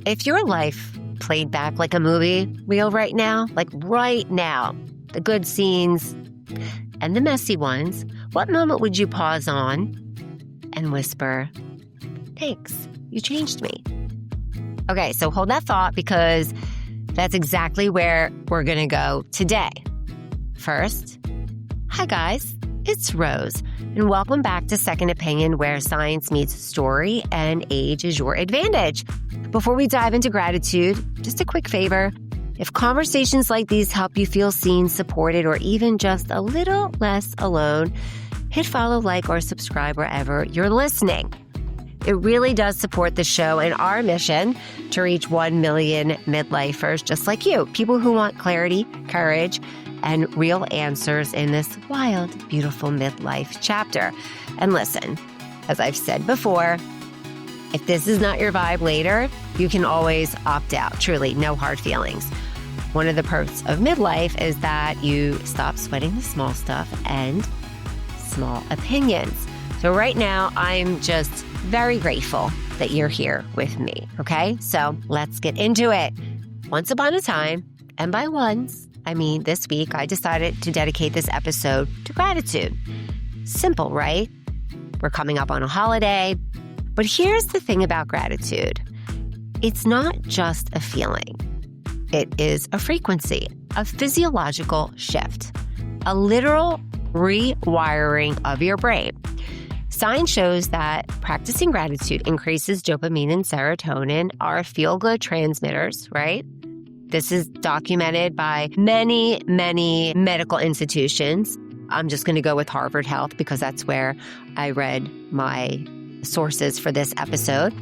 If your life played back like a movie reel right now, the good scenes and the messy ones, what moment would you pause on and whisper, "Thanks, you changed me"? Okay, so hold that thought because that's exactly where we're going to go today. First, hi guys, it's Rose, and welcome back to Second Opinion, where science meets story and age is your advantage. Before we dive into gratitude, just a quick favor. If conversations like these help you feel seen, supported, or even just a little less alone, hit follow, like, or subscribe wherever you're listening. It really does support the show and our mission to reach 1 million midlifers just like you, people who want clarity, courage, and real answers in this wild, beautiful midlife chapter. And listen, as I've said before, if this is not your vibe later, you can always opt out. Truly, no hard feelings. One of the perks of midlife is that you stop sweating the small stuff and small opinions. So right now, I'm just very grateful that you're here with me, okay? So let's get into it. Once upon a time, and by once, I mean this week, I decided to dedicate this episode to gratitude. Simple, right? We're coming up on a holiday. But here's the thing about gratitude. It's not just a feeling. It is a frequency, a physiological shift, a literal rewiring of your brain. Science shows that practicing gratitude increases dopamine and serotonin, our feel-good transmitters, right? This is documented by many, many medical institutions. I'm just going to go with Harvard Health because that's where I read my sources for this episode.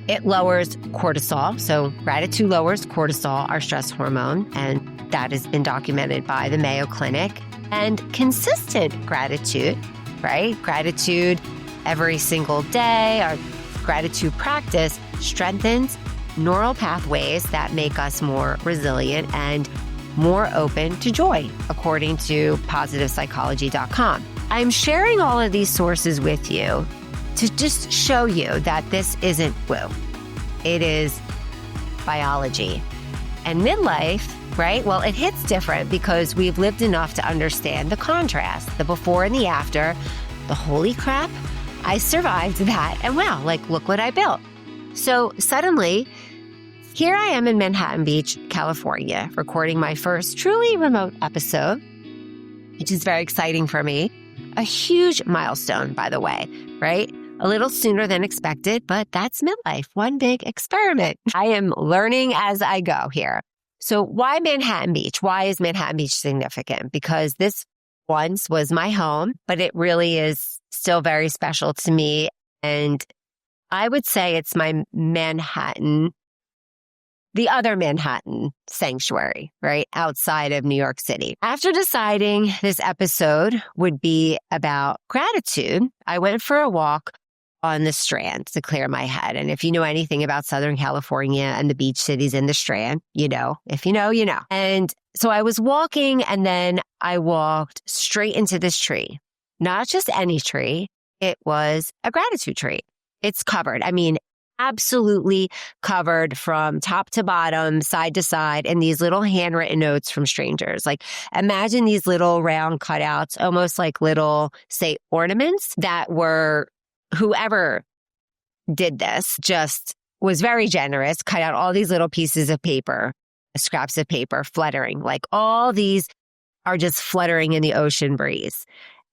It lowers cortisol. So gratitude lowers cortisol, our stress hormone, and that has been documented by the Mayo Clinic. And consistent gratitude, right? Gratitude every single day, our gratitude practice strengthens neural pathways that make us more resilient and more open to joy, according to positivepsychology.com. I'm sharing all of these sources with you to just show you that this isn't woo. It is biology. And midlife, right? Well, it hits different because we've lived enough to understand the contrast, the before and the after, the holy crap, I survived that. And wow, look what I built. So suddenly, here I am in Manhattan Beach, California, recording my first truly remote episode, which is very exciting for me. A huge milestone, by the way, right? A little sooner than expected, but that's midlife, one big experiment. I am learning as I go here. So why Manhattan Beach? Why is Manhattan Beach significant? Because this once was my home, but it really is still very special to me. And I would say it's my Manhattan, the other Manhattan sanctuary, right? Outside of New York City. After deciding this episode would be about gratitude, I went for a walk on the Strand to clear my head. And if you know anything about Southern California and the beach cities in the Strand, you know. If you know, you know. And so I was walking and then I walked straight into this tree. Not just any tree. It was a gratitude tree. It's covered. I mean, absolutely covered from top to bottom, side to side, in these little handwritten notes from strangers. Imagine these little round cutouts, almost like little, say, ornaments that were, whoever did this just was very generous, cut out all these little pieces of paper, scraps of paper, fluttering. All these are just fluttering in the ocean breeze.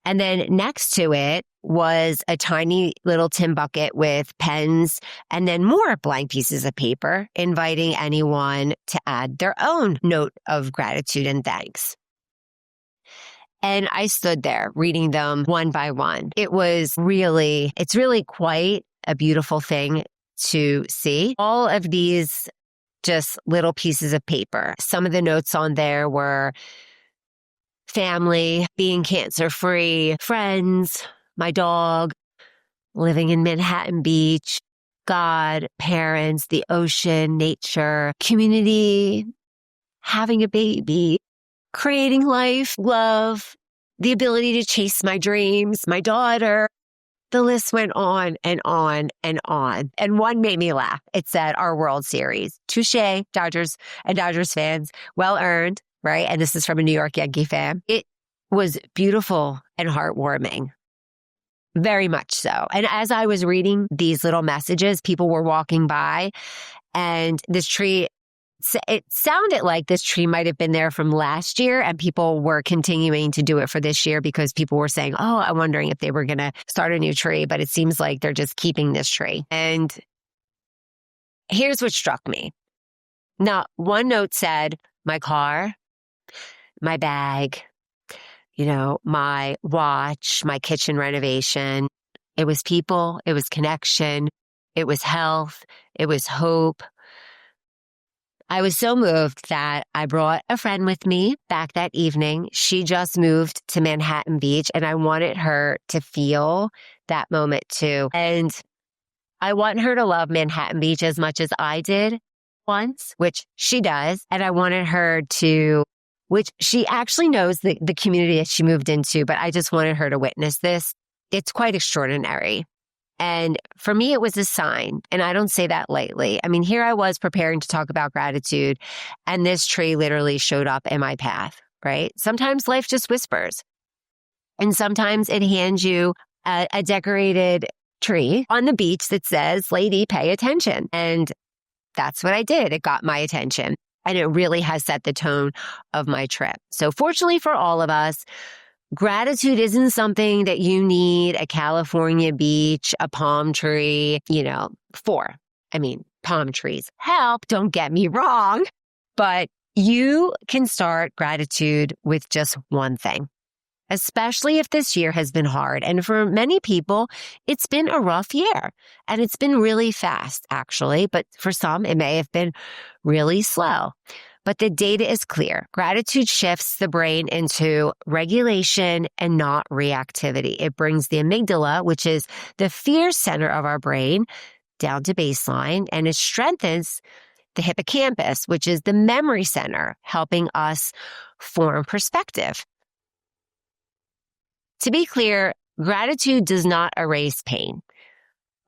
And then next to it was a tiny little tin bucket with pens and then more blank pieces of paper, inviting anyone to add their own note of gratitude and thanks. And I stood there reading them one by one. It's really quite a beautiful thing to see. All of these just little pieces of paper. Some of the notes on there were family, being cancer-free, friends, my dog, living in Manhattan Beach, God, parents, the ocean, nature, community, having a baby, creating life, love, the ability to chase my dreams, my daughter, The list went on and on and on. And one made me laugh. It said, our World Series. Touche, Dodgers and Dodgers fans. Well earned, right? And this is from a New York Yankee fan. It was beautiful and heartwarming. Very much so. And as I was reading these little messages, people were walking by, and this tree, it sounded like this tree might have been there from last year, and people were continuing to do it for this year because people were saying, oh, I'm wondering if they were going to start a new tree, but it seems like they're just keeping this tree. And here's what struck me. Now, one note said, my car, my bag, my watch, my kitchen renovation. It was people, it was connection, it was health, it was hope. I was so moved that I brought a friend with me back that evening. She just moved to Manhattan Beach, and I wanted her to feel that moment too. And I want her to love Manhattan Beach as much as I did once, which she does. And I wanted her to, which she actually knows the community that she moved into, but I just wanted her to witness this. It's quite extraordinary. And for me, it was a sign. And I don't say that lightly. I mean, here I was preparing to talk about gratitude, and this tree literally showed up in my path, right? Sometimes life just whispers. And sometimes it hands you a decorated tree on the beach that says, lady, pay attention. And that's what I did. It got my attention. And it really has set the tone of my trip. So fortunately for all of us, gratitude isn't something that you need a California beach, a palm tree, for. I mean, palm trees help, don't get me wrong, but you can start gratitude with just one thing, especially if this year has been hard. And for many people, it's been a rough year, and it's been really fast, actually. But for some, it may have been really slow. But the data is clear. Gratitude shifts the brain into regulation and not reactivity. It brings the amygdala, which is the fear center of our brain, down to baseline, and it strengthens the hippocampus, which is the memory center, helping us form perspective. To be clear, gratitude does not erase pain,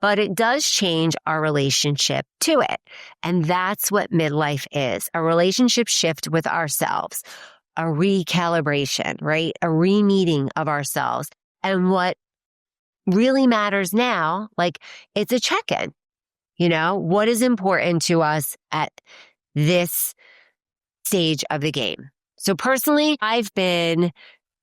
but it does change our relationship to it. And that's what midlife is, a relationship shift with ourselves, a recalibration, right? A re-meeting of ourselves. And what really matters now, it's a check-in. What is important to us at this stage of the game? So personally, I've been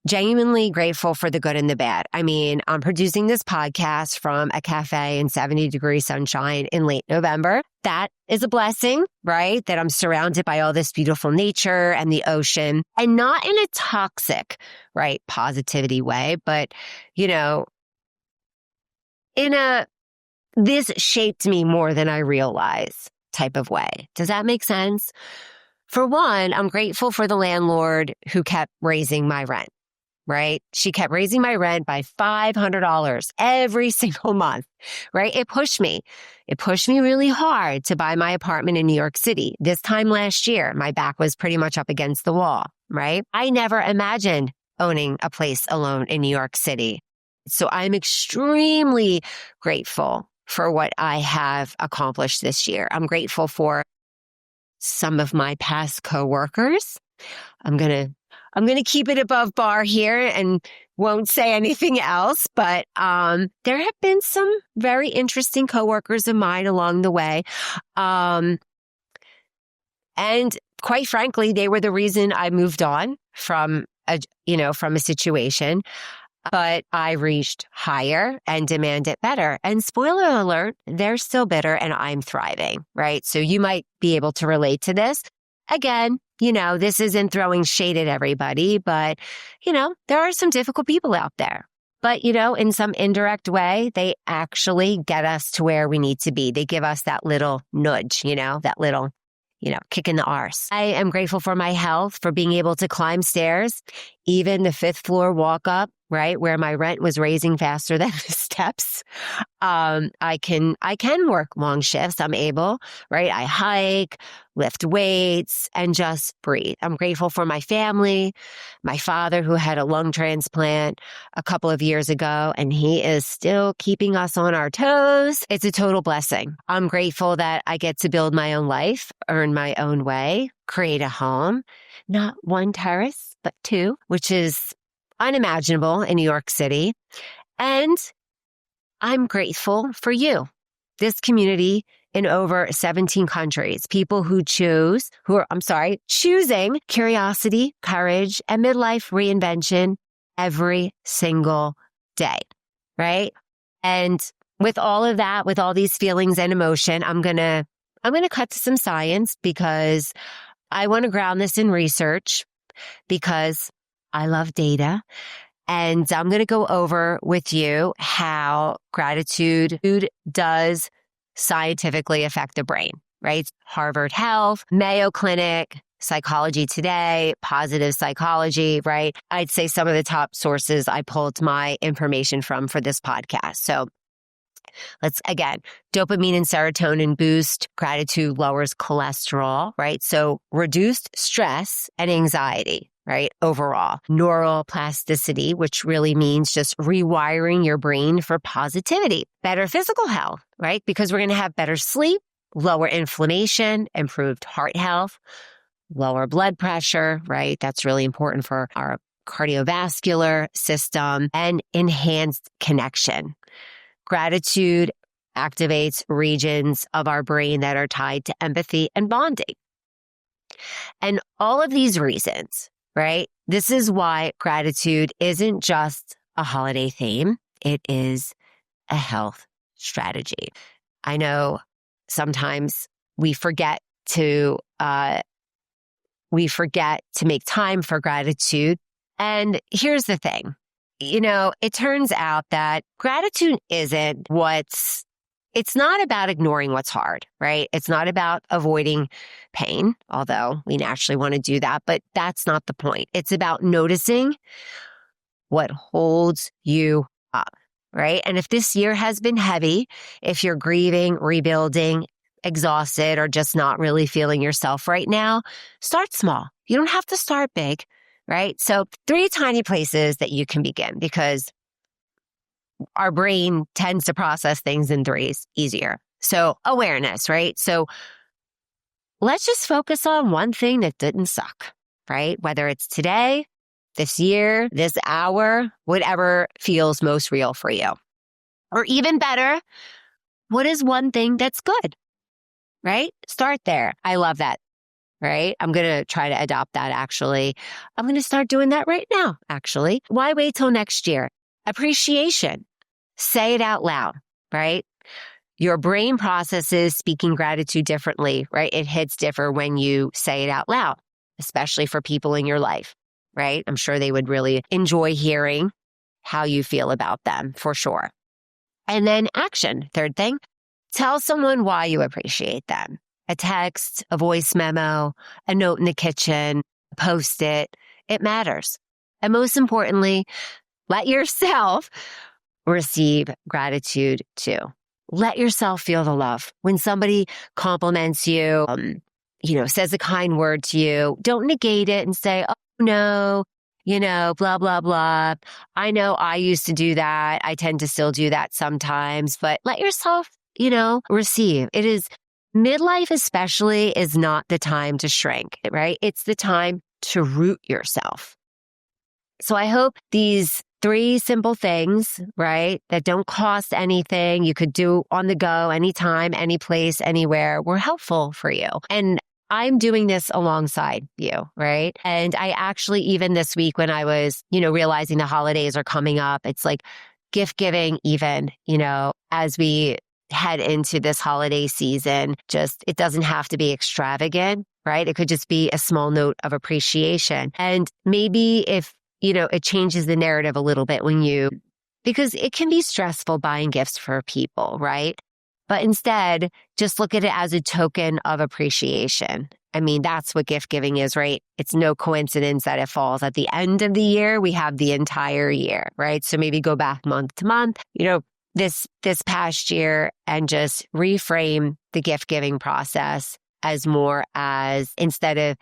genuinely grateful for the good and the bad. I mean, I'm producing this podcast from a cafe in 70-degree sunshine in late November. That is a blessing, right? That I'm surrounded by all this beautiful nature and the ocean, and not in a toxic, right, positivity way, but, in a this shaped me more than I realize type of way. Does that make sense? For one, I'm grateful for the landlord who kept raising my rent. Right? She kept raising my rent by $500 every single month, right? It pushed me. It pushed me really hard to buy my apartment in New York City. This time last year, my back was pretty much up against the wall, right? I never imagined owning a place alone in New York City. So I'm extremely grateful for what I have accomplished this year. I'm grateful for some of my past coworkers. I'm going to keep it above bar here and won't say anything else, but there have been some very interesting coworkers of mine along the way. And quite frankly, they were the reason I moved on from a situation. But I reached higher and demanded better. And spoiler alert, they're still bitter and I'm thriving, right? So you might be able to relate to this. Again, this isn't throwing shade at everybody, but, there are some difficult people out there. But, in some indirect way, they actually get us to where we need to be. They give us that little nudge, that little, kick in the arse. I am grateful for my health, for being able to climb stairs, even the 5th floor walk up, right, where my rent was raising faster than the steps. I can work long shifts. I'm able, right? I hike, lift weights, and just breathe. I'm grateful for my family, my father who had a lung transplant a couple of years ago, and he is still keeping us on our toes. It's a total blessing. I'm grateful that I get to build my own life, earn my own way, create a home, not one terrace, but two, which is unimaginable in New York City. And I'm grateful for you, this community in over 17 countries, people who choosing curiosity, courage, and midlife reinvention every single day, right? And with all of that, with all these feelings and emotion, I'm going to cut to some science because I want to ground this in research because I love data. And I'm going to go over with you how gratitude does scientifically affect the brain, right? Harvard Health, Mayo Clinic, Psychology Today, Positive Psychology, right? I'd say some of the top sources I pulled my information from for this podcast. So again, dopamine and serotonin boost, gratitude lowers cholesterol, right? So reduced stress and anxiety, right? Overall, neuroplasticity, which really means just rewiring your brain for positivity, better physical health, right? Because we're going to have better sleep, lower inflammation, improved heart health, lower blood pressure, right? That's really important for our cardiovascular system and enhanced connection. Gratitude activates regions of our brain that are tied to empathy and bonding. And all of these reasons, right? This is why gratitude isn't just a holiday theme. It is a health strategy. I know sometimes we forget to make time for gratitude. And here's the thing. It turns out that gratitude it's not about ignoring what's hard, right? It's not about avoiding pain, although we naturally want to do that, but that's not the point. It's about noticing what holds you up, right? And if this year has been heavy, if you're grieving, rebuilding, exhausted, or just not really feeling yourself right now, start small. You don't have to start big. Right? So 3 tiny places that you can begin because our brain tends to process things in threes easier. So awareness, right? So let's just focus on one thing that didn't suck, right? Whether it's today, this year, this hour, whatever feels most real for you. Or even better, what is one thing that's good, right? Start there. I love that. Right? I'm going to try to adopt that, actually. I'm going to start doing that right now, actually. Why wait till next year? Appreciation. Say it out loud, right? Your brain processes speaking gratitude differently, right? It hits different when you say it out loud, especially for people in your life, right? I'm sure they would really enjoy hearing how you feel about them, for sure. And then action. Third thing, tell someone why you appreciate them. A text, a voice memo, a note in the kitchen, a Post-it. It matters. And most importantly, let yourself receive gratitude too. Let yourself feel the love. When somebody compliments you, says a kind word to you, don't negate it and say, oh no, blah, blah, blah. I know I used to do that. I tend to still do that sometimes, but let yourself, receive. It is midlife especially is not the time to shrink, right? It's the time to root yourself. So I hope these 3 simple things, right, that don't cost anything, you could do on the go, anytime, any place, anywhere, were helpful for you. And I'm doing this alongside you, right? And I actually, even this week when I was, realizing the holidays are coming up, it's like gift giving even, as we head into this holiday season, it doesn't have to be extravagant, right? It could just be a small note of appreciation. And maybe if, it changes the narrative a little bit because it can be stressful buying gifts for people, right? But instead, just look at it as a token of appreciation. I mean, that's what gift giving is, right? It's no coincidence that it falls at the end of the year. We have the entire year, right? So maybe go back month to month, this past year and just reframe the gift giving process as more as instead of,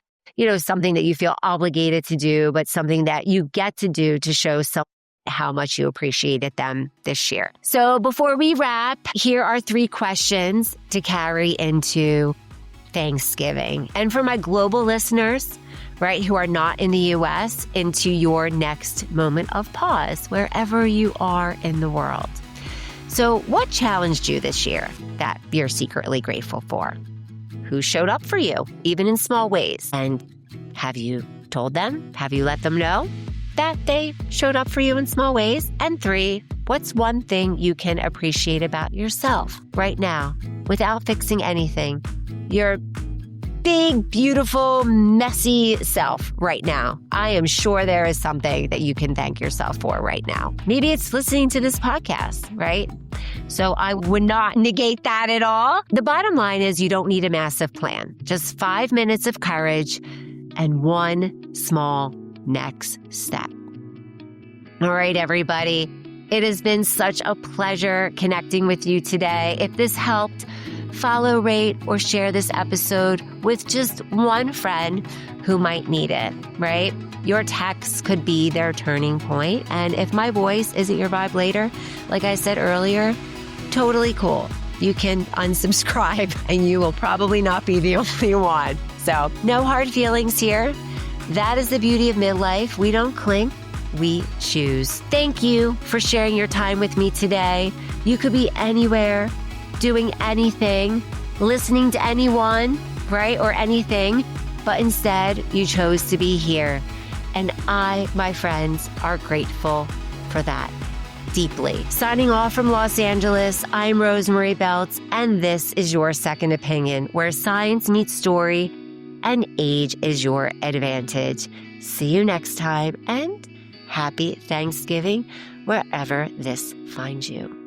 something that you feel obligated to do, but something that you get to do to show someone how much you appreciated them this year. So before we wrap, here are 3 questions to carry into Thanksgiving. And for my global listeners, right, who are not in the US, into your next moment of pause, wherever you are in the world. So what challenged you this year that you're secretly grateful for? Who showed up for you, even in small ways? And have you told them? Have you let them know that they showed up for you in small ways? And 3, what's one thing you can appreciate about yourself right now without fixing anything? Your big, beautiful, messy self right now. I am sure there is something that you can thank yourself for right now. Maybe it's listening to this podcast, right? So I would not negate that at all. The bottom line is you don't need a massive plan. Just 5 minutes of courage and one small next step. All right, everybody. It has been such a pleasure connecting with you today. If this helped, follow, rate, or share this episode with just one friend who might need it, right? Your text could be their turning point. And if my voice isn't your vibe later, like I said earlier, totally cool. You can unsubscribe and you will probably not be the only one. So no hard feelings here. That is the beauty of midlife. We don't cling. We choose. Thank you for sharing your time with me today. You could be anywhere, doing anything, listening to anyone, right? Or anything, but instead you chose to be here. And I, my friends, are grateful for that deeply. Signing off from Los Angeles, I'm Rosemarie Beltz, and this is Your Second Opinion, where science meets story and age is your advantage. See you next time, and happy Thanksgiving wherever this finds you.